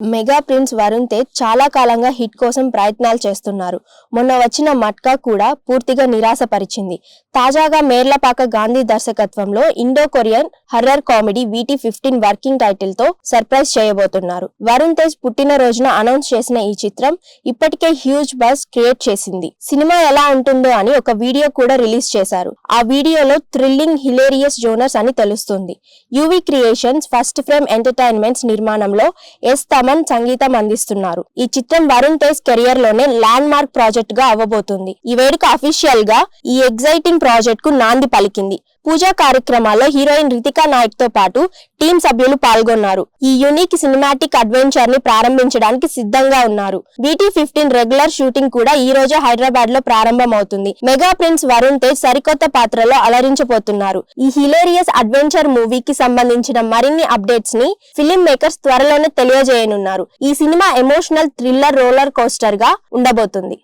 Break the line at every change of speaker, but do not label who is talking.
Mega prince Varun Tej చాలా కాలంగా hit కోసం ప్రయత్నాలు చేస్తున్నారు. మొన్న వచ్చిన మట్కా కూడా పూర్తిగా నిరాశపరిచింది. తాజాగా మేర్లపాక గాంధీ దర్శకత్వంలో Indo Korean horror comedy VT15 working title తో సర్ప్రైజ్ చేయబోతున్నారు. వరుణ్ తేజ్ పుట్టినరోజున అనౌన్స్ చేసిన ఈ చిత్రం ఇప్పటికే హ్యూజ్ బజ్ క్రియేట్ చేసింది. సినిమా ఎలా ఉంటుందో అని ఒక వీడియో కూడా రిలీజ్ చేశారు. ఆ వీడియోలో థ్రిల్లింగ్ హిలేరియస్ జోనర్స్ అని తెలుస్తుంది. UV creations first frame entertainments నిర్మాణంలో సంగీతం అందిస్తున్నారు. ఈ చిత్రం వరుణ్ తేజ్ కెరియర్ లోనే ల్యాండ్ మార్క్ ప్రాజెక్ట్ గా అవ్వబోతుంది. ఈ వేడుక అఫీషియల్ గా ఈ ఎగ్జైటింగ్ ప్రాజెక్ట్ కు నాంది పలికింది. పూజా కార్యక్రమాల్లో హీరోయిన్ రితికా నాయక్ తో పాటు టీమ్ సభ్యులు పాల్గొన్నారు. ఈ యూనిక్ సినిమాటిక్ అడ్వెంచర్ ని ప్రారంభించడానికి సిద్ధంగా ఉన్నారు. VT15 రెగ్యులర్ షూటింగ్ కూడా ఈ రోజు హైదరాబాద్ లో ప్రారంభమవుతుంది. మెగా ప్రిన్స్ వరుణ్ తేజ్ సరికొత్త పాత్రలో అలరించబోతున్నారు. ఈ హిలేరియస్ అడ్వెంచర్ మూవీకి సంబంధించిన మరిన్ని అప్డేట్స్ ని ఫిల్మ్ మేకర్స్ త్వరలోనే తెలియజేయనున్నారు. ఈ cinema emotional thriller roller coaster గా ఉండబోతుంది.